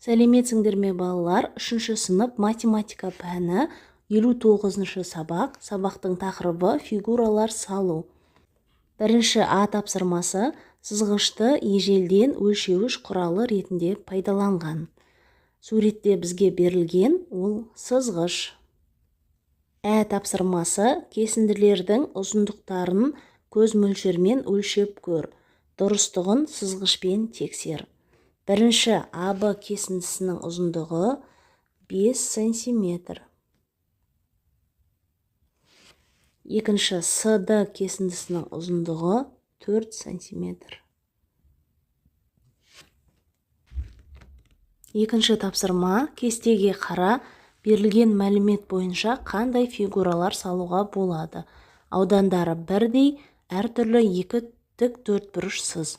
Сәлеметсіңдер ме балалар? 3-ші сынып математика пәні 59-шы сабақ. Сабақтың тақырыбы фигуралар салу. Бірінші А тапсырмасы сызғышты ежелден өлшеуіш құралы ретінде пайдаланған. Суретте бізге берілген ол сызғыш. Ә тапсырмасы кесінділердің ұзындықтарын көз мөлшермен өлшеп көр. Дұрыстығын сызғышпен тексер. Бірінші АБ кесіндісінің ұзындығы 5 см. Екінші СД кесіндісінің ұзындығы 4 см. Екінші тапсырма кестеге қара, берілген мәлімет бойынша қандай фигуралар салуға болады. Аудандары бірдей, әртүрлі екі тік төртбұрыш сыз.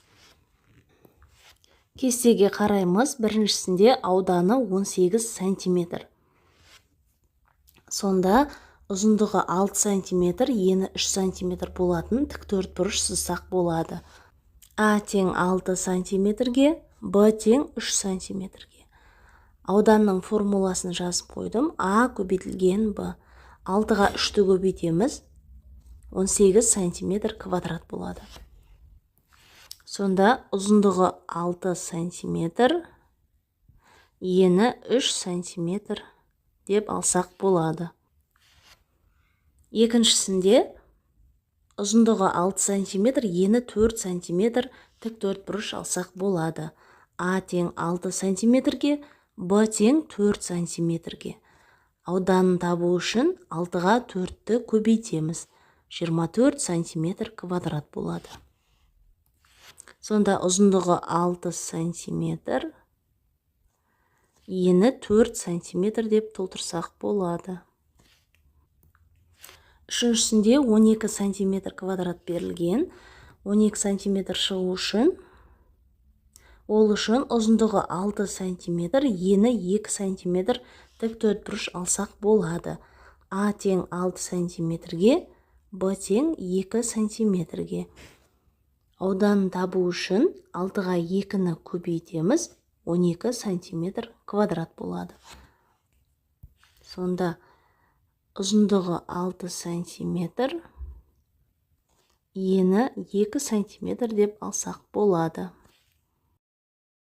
Кестеге қараймыз. Біріншісінде ауданы 18 см. Сонда ұзындығы 6 см, ені 3 см болатын тік төртбұрыш сызсақ болады. А тең 6 см-ге, Б тең 3 см-ге. Ауданның формуласын жазып қойдым. А көбейтілген Б. 6-ға 3-ті көбейтеміз. 18 см квадрат болады. Сонда ұзындығы 6 см, ені 3 см деп алсақ болады. Екіншісінде ұзындығы 6 см, ені 4 см тік төртбұрыш алсақ болады. А тең 6 см-ге, Б тең 4 см-ге. Ауданын табу үшін 6-ға 4-ті көбейтеміз. 24 см квадрат болады. Сонда ұзындығы 6 см, ені 4 см деп толтырсақ болады. Үшіншісінде 12 см квадрат берілген. 12 см шығу үшін, ол үшін ұзындығы 6 см, ені 2 см тік төртбұрыш алсақ болады. А тең 6 см-ге, Б тең 2 см-ге. Ауданын табу үшін 6-ға 2-ні көбейтеміз, 12 см квадрат болады. Сонда ұзындығы 6 см, ені 2 см деп алсақ болады.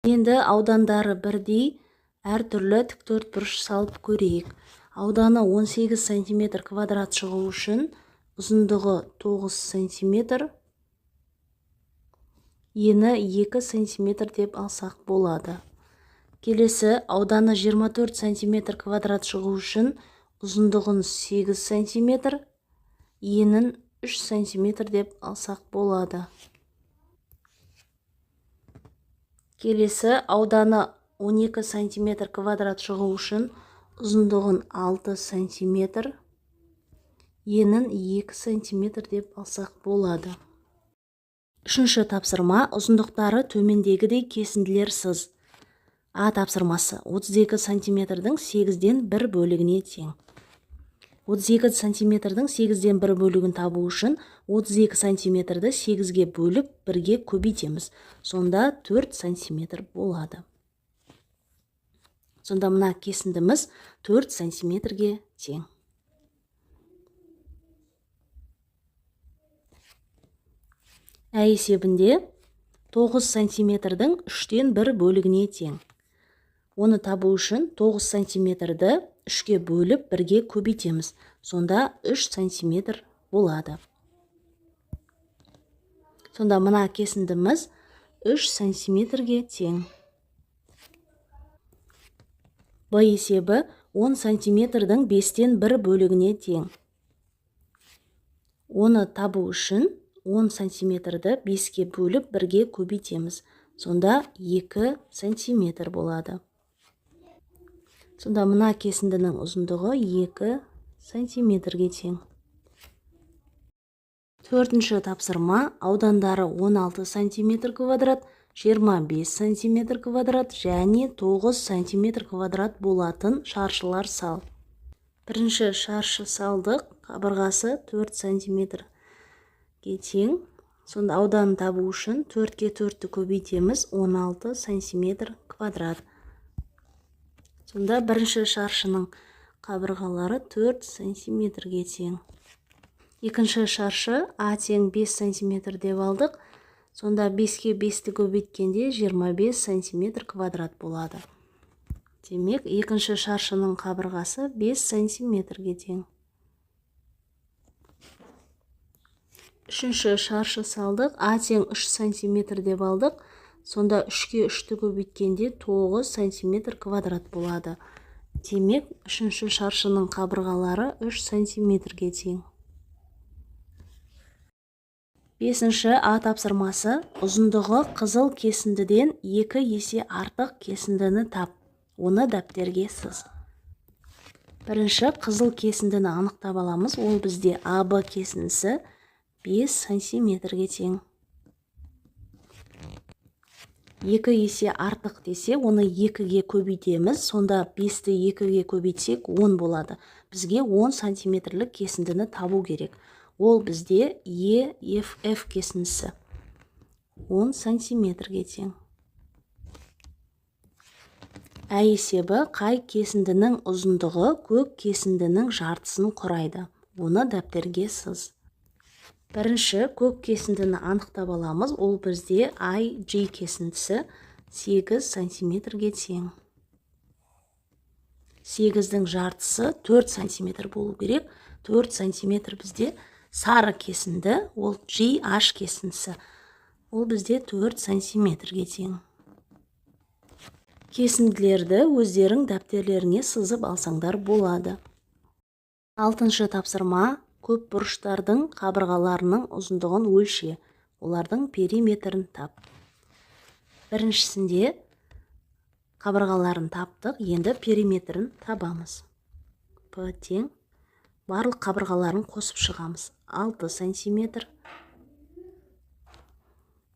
Енді аудандары бірдей, әртүрлі тік төртбұрыш салып көрейік. Ауданы 18 см квадрат шығу үшін ұзындығы 9 см, ені 2 см деп алсақ болады. Келесі ауданы 24 см квадрат шығу үшін ұзындығын 8 см, енін 3 см деп алсақ болады. Келесі ауданы 12 см квадрат шығу үшін ұзындығын 6 см, енін 2 см деп алсақ болады. Үшінші тапсырма ұзындықтары төмендегідей кесінділер сыз. А тапсырмасы 32 см-дің 8-ден 1 бөлігіне тең. 32 см-дің 8-ден 1 бөлігін табу үшін 32 см-ді 8-ге бөліп 1-ге көбейтеміз. Сонда 4 см болады. Сонда мына кесіндіміз 4 см-ге тең. Ә есебінде 9 см-дің 3-тен 1 бөлігіне тең. Оны табу үшін 9 см-ді 3-ге бөліп 1-ге көбейтеміз. Сонда 3 см болады. Сонда мына кесіндіміз 3 см-ге тең. Б есебі 10 см-дің 5-тен 1 бөлігіне тең. Оны табу үшін 10 см-ді 5-ге бөліп 1-ге көбейтеміз. Сонда 2 см болады. Сонда мына кесіндінің ұзындығы 2 см-ге тең. Төртінші тапсырма аудандары 16 см квадрат, 25 см квадрат және 9 см квадрат болатын шаршылар сал. Бірінші шаршы салдық, қабырғасы 4 см тең. Сонда ауданын табу үшін 4-ке 4-ті көбейтеміз, 16 см квадрат. Сонда бірінші шаршының қабырғалары 4 сантиметрге тең. Екінші шаршы А тең 5 сантиметр деп алдық. Сонда 5-ке 5-ті көбейткенде 25 сантиметр квадрат болады. Демек, екінші шаршының қабырғасы 5 сантиметрге тең. Үшінші шаршы салдық. А тең 3 сантиметр деп алдық. Сонда 3-ке 3-ті көбейткенде 9 сантиметр квадрат болады. Демек, үшінші шаршының қабырғалары 3 сантиметрге тең. Бесінші А тапсырмасы. Ұзындығы қызыл кесіндіден 2 есе артық кесіндіні тап. Оны дәптерге сыз. Бірінші қызыл кесіндіні анықтап аламыз. Ол бізде АБ кесіндісі 5 сантиметрге тең. 2 есе артық десе, оны 2-ге көбейтеміз. Сонда 5-ті 2-ге көбейтсек 10 болады. Бізге 10 сантиметрлік кесіндіні табу керек. Ол бізде EFF кесіндісі 10 сантиметрге тең. Ә есебі қай кесіндінің ұзындығы көк кесіндінің жартысын құрайды. Оны дәптерге сыз. Бірінші көк кесіндіні анықтап аламыз. Ол бізде IG кесіндісі 8 сантиметрге тең. 8-дің жартысы 4 сантиметр болу керек. 4 сантиметр бізде сары кесінді, ол GH кесіндісі. Ол бізде 4 сантиметрге тең. Кесінділерді өздерің дәптерлеріңе сызып алсаңдар болады. 6-шы тапсырма. Көп бұрыштардың қабырғаларының ұзындығын өлше. Олардың периметрін тап. Біріншісінде қабырғаларын таптық, енді периметрін табамыз. П тең. Барлық қабырғаларын қосып шығамыз. 6 сантиметр.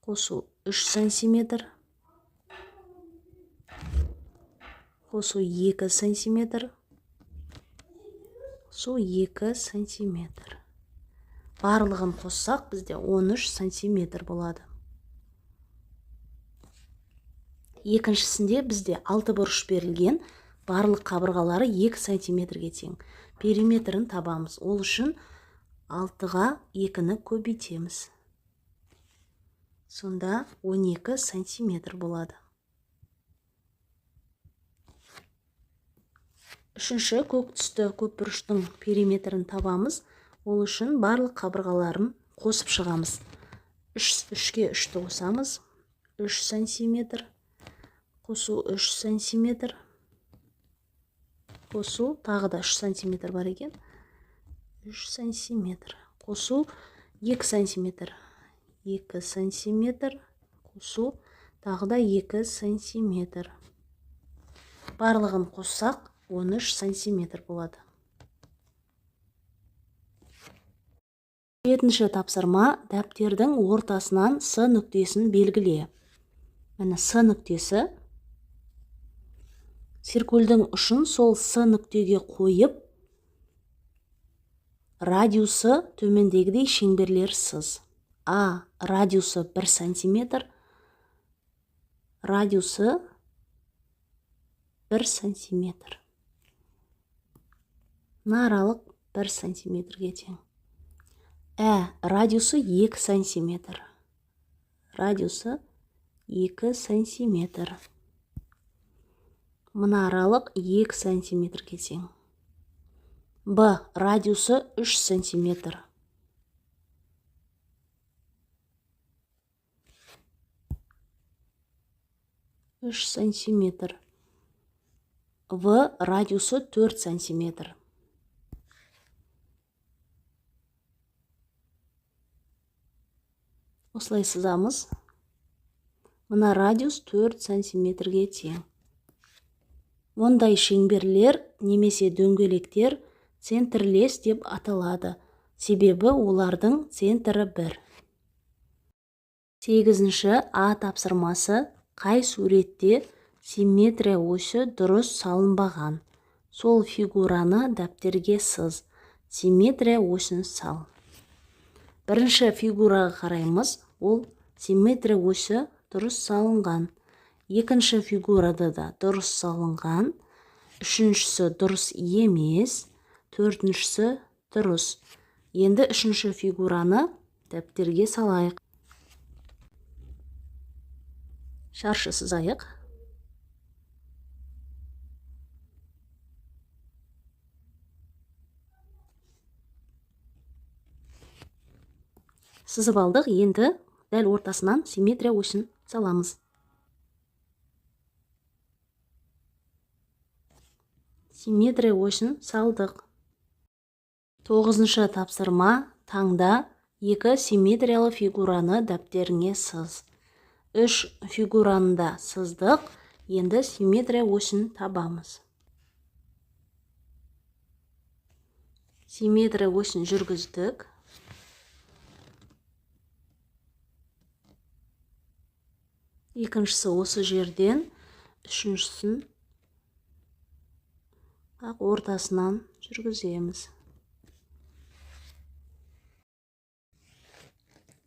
Қосу 3 сантиметр. Қосу 2 сантиметр. Қосу 2 сантиметр. Барлығын қоссақ, бізде 13 сантиметр болады. Екіншісінде бізде 6 бұрыш берілген, барлық қабырғалары 2 сантиметрге тең. Периметрін табамыз. Ол үшін 6-ға 2-ні көбейтеміз. Сонда 12 сантиметр болады. Үшінші көк түсті көпбұрыштың периметрін табамыз. Ол үшін барлық қабырғаларын қосып шығамыз. 3-ке 3-ті қосамыз. 3 сантиметр. Қосу 3 сантиметр. Қосу тағы да 3 сантиметр бар екен. 3 сантиметр. Қосу 2 сантиметр. 2 сантиметр. Қосу тағы да 2 сантиметр. Барлығын қоссақ 13 сантиметр болады. 7-ші тапсырма. Дәптердің ортасынан С нүктесін белгіле. Міне С нүктесі. Циркульдің ұшын сол С нүктеге қойып, радиусы төмендегідей шеңберлер сыз. А радиусы 1 сантиметр. Радиусы 1 сантиметр. Аралық 1 сантиметрге тең. Радиусы 2 сантиметр. Радиусы 2 сантиметр. Мына аралық 2 сантиметрге тең. Б радиусы 3 сантиметр. Үш сантиметр. В радиусы 4 сантиметр. Осылай сызамыз. Мына радиус 4 сантиметрге тең. Ондай шеңберлер немесе дөңгелектер центрлес деп аталады. Себебі олардың центрі 1. 8-ші А тапсырмасы. Қай суретте симметрия осі дұрыс салынбаған? Сол фигураны дәптерге сыз. Симметрия осін сал. Бірінші фигураға қараймыз. Ол симметрия осі дұрыс салынған. Екінші фигурада да дұрыс салынған. үшіншісі дұрыс емес, төртіншісі дұрыс. Енді үшінші фигураны дәптерге салайық. Шаршы сызайық. Сызып алдық, енді дәл ортасынан симметрия осін саламыз. Симметрия осін салдық. 9-шы тапсырма: таңда 2 симметриялы фигураны дәптеріңе сыз. 3 фигураны да сыздық, енді симметрия осін табамыз. Симметрия осін жүргіздік. Екіншісі осы жерден, үшіншісін ортасынан жүргіземіз.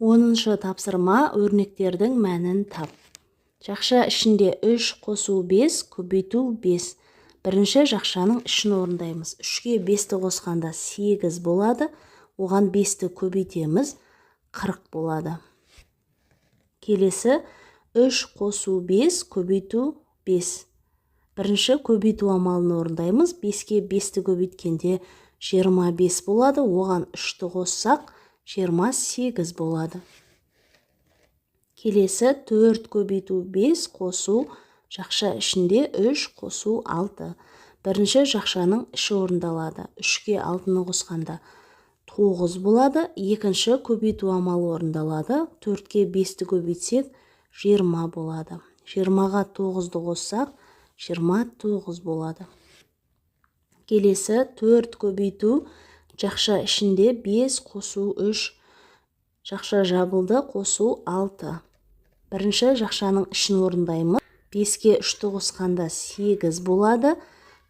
10-шы тапсырма: өрнектердің мәнін тап. Жақша ішінде 3 қосу 5, көбейту 5. Бірінші жақшаның ішін орындаймыз. 3-ке 5-ті қосқанда 8 болады. Оған 5-ті көбейтеміз, 40 болады. Келесі 3 қосу 5, көбейту 5. Бірінші көбейту амалын орындаймыз. 5-ке 5-ті көбейткенде 25 болады. Оған 3-ті қоссақ 28 болады. Келесі 4 көбейту 5 қосу жақша ішінде 3 қосу 6. Бірінші жақшаның іші орындалады. 3-ке 6-ны қосқанда 9 болады. Екінші көбейту амалы орындалады. 4-ке 5-ті көбейтсек 20 болады. 20-ға 9-ды қоссақ 29 болады. Келесі 4 көбейту жақша ішінде 5 қосу 3. Жақша жабылды, қосу 6. Бірінші жақшаның ішін орындаймыз. 5-ке 3-ті қосқанда 8 болады.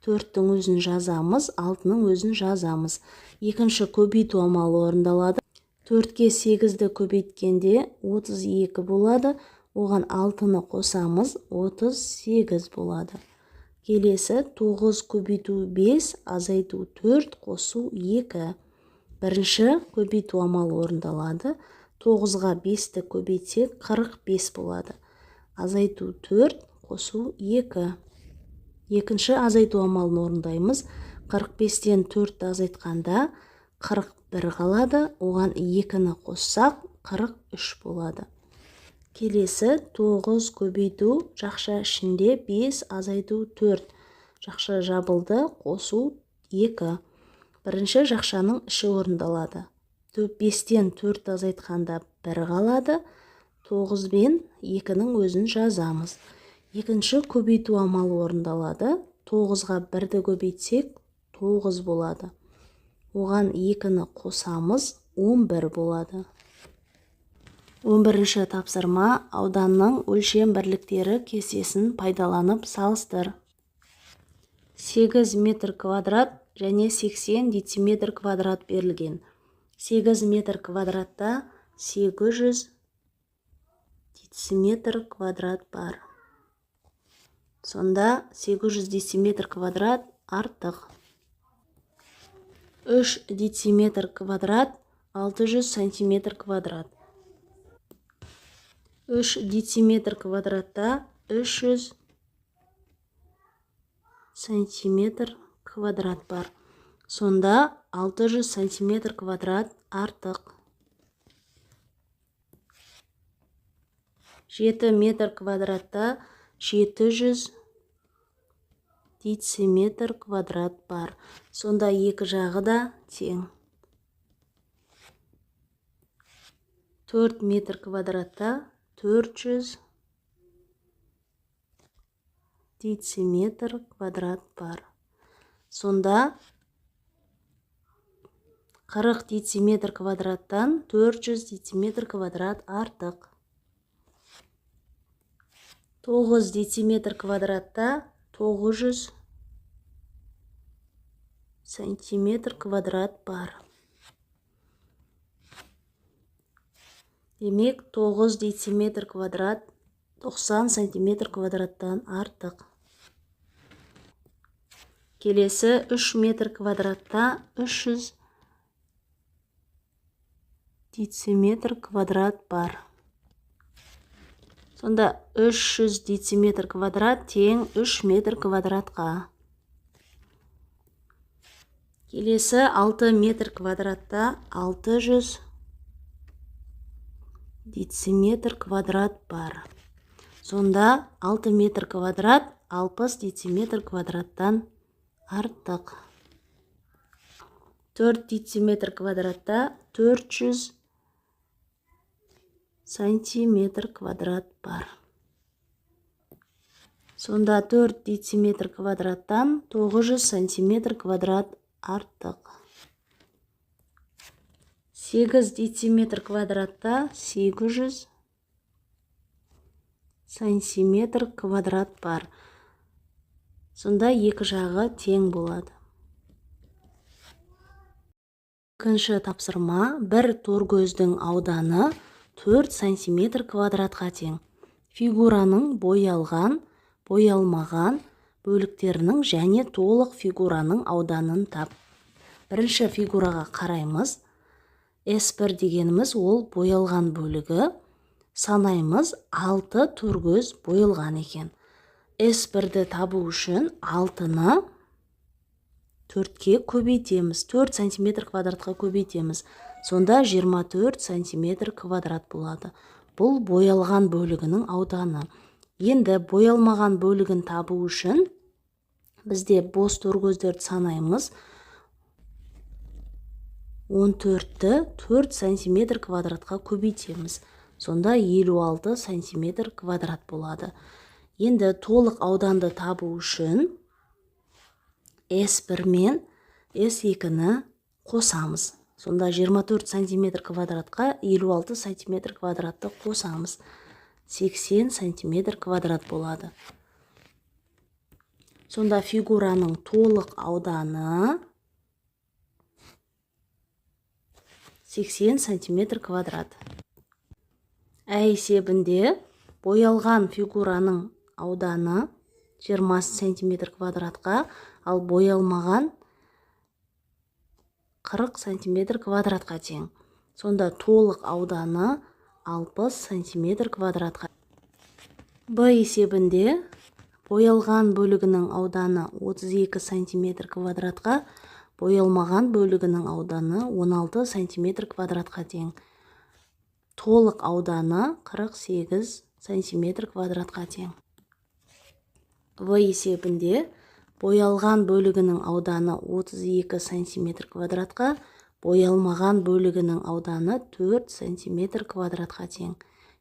4-тің өзін жазамыз, 6-ның өзін жазамыз. Екінші көбейту амалы орындалады. 4-ке 8-ді көбейткенде 32 болады. Оған 6-ны қосамыз, 38 болады. Келесі 9 көбейту 5, азайту 4, қосу 2. Бірінші көбейту амалы орындалады. 9-ға 5-ті көбейтсек 45 болады. Азайту 4, қосу 2. Екінші азайту амалын орындаймыз. 45-тен 4-ті азайтқанда 41 қалады. Оған 2-ні қоссақ 43 болады. Келесі 9 көбейту жақша ішінде 5, азайту 4. Жақша жабылды, қосу 2. Бірінші жақшаның іші орындалады. 5-тен 4 азайтқанда 1 қалады. 9 бен 2-ның өзін жазамыз. Екінші көбейту амалы орындалады. 9-ға 1-ді көбейтсек 9 болады. Оған 2-ні қосамыз, 11 болады. 11-ші тапсырма: ауданның өлшем бірліктері кестесін пайдаланып салыстыр. 8 метр квадрат және 80 дециметр квадрат берілген. 8 метр квадратта 800 дециметр квадрат бар. Сонда 800 дециметр квадрат артық. 3 дециметр квадрат 600 сантиметр квадрат. 3 дециметр квадратта 300 сантиметр квадрат бар. Сонда 600 сантиметр квадрат артық. 7 метр квадратта 700 дециметр квадрат бар. Сонда екі жағы да тең. 4 метр квадратта 400 дециметр квадрат бар. Сонда 40 дециметр квадраттан 400 дециметр квадрат артық. 9 дециметр квадратта 900 сантиметр квадрат бар. Демек 9 дециметр квадрат 90 сантиметр квадраттан артық. Келесі 3 метр квадратта 300 дециметр квадрат бар. Сонда 300 дециметр квадрат тең 3 метр квадратқа. Келесі 6 метр квадратта 600 дециметр квадрат бар. Сонда 6 метр квадрат 60 дециметр квадраттан артық. 4 дециметр квадратта 400 сантиметр квадрат бар. Сонда 4 дециметр квадраттан 900 сантиметр квадрат артық. 8 дециметр квадратта 800 сантиметр квадрат бар. Сонда екі жағы тең болады. Екінші тапсырма, бір торкөздің ауданы 4 сантиметр квадратқа тең. Фигураның боялған, боялмаған бөліктерінің және толық фигураның ауданын тап. Бірінші фигураға қараймыз. S1 дегеніміз ол боялған бөлігі. Санаймыз 6 торкөз боялған екен. S1-ді табу үшін 6-ны 4-ке көбейтеміз. 4 сантиметр квадратқа көбейтеміз. Сонда 24 сантиметр квадрат болады. Бұл боялған бөлігінің ауданы. Енді боялмаған бөлігін табу үшін бізде бос торкөздерді санаймыз. 14-ті 4 сантиметр квадратқа көбейтеміз. Сонда 56 сантиметр квадрат болады. Енді толық ауданды табу үшін S1 мен S2-ні қосамыз. Сонда 24 сантиметр квадратқа 56 сантиметр квадратты қосамыз. 80 сантиметр квадрат болады. Сонда фигураның толық ауданы 80 сантиметр квадрат. Есебінде боялған фигураның ауданы 20 сантиметр квадратқа, ал боялмаған 40 сантиметр квадратқа тең. Сонда толық ауданы 60 сантиметр квадратқа. Б есебінде боялған бөлігінің ауданы 32 сантиметр квадратқа, боялмаған бөлігінің ауданы 16 сантиметр квадратқа тең. Толық ауданы 48 сантиметр квадратқа тең. В есебінде боялған бөлігінің ауданы 32 сантиметр квадратқа, боялмаған бөлігінің ауданы 4 сантиметр квадратқа тең.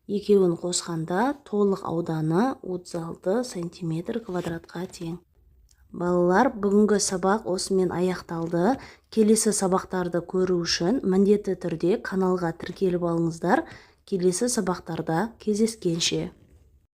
Екеуін қосқанда толық ауданы 36 сантиметр квадратқа тең. Балалар, бүгінгі сабақ осымен аяқталды. Келесі сабақтарды көру үшін міндетті түрде каналға тіркеліп алыңыздар. Келесі сабақтарда кездескенше.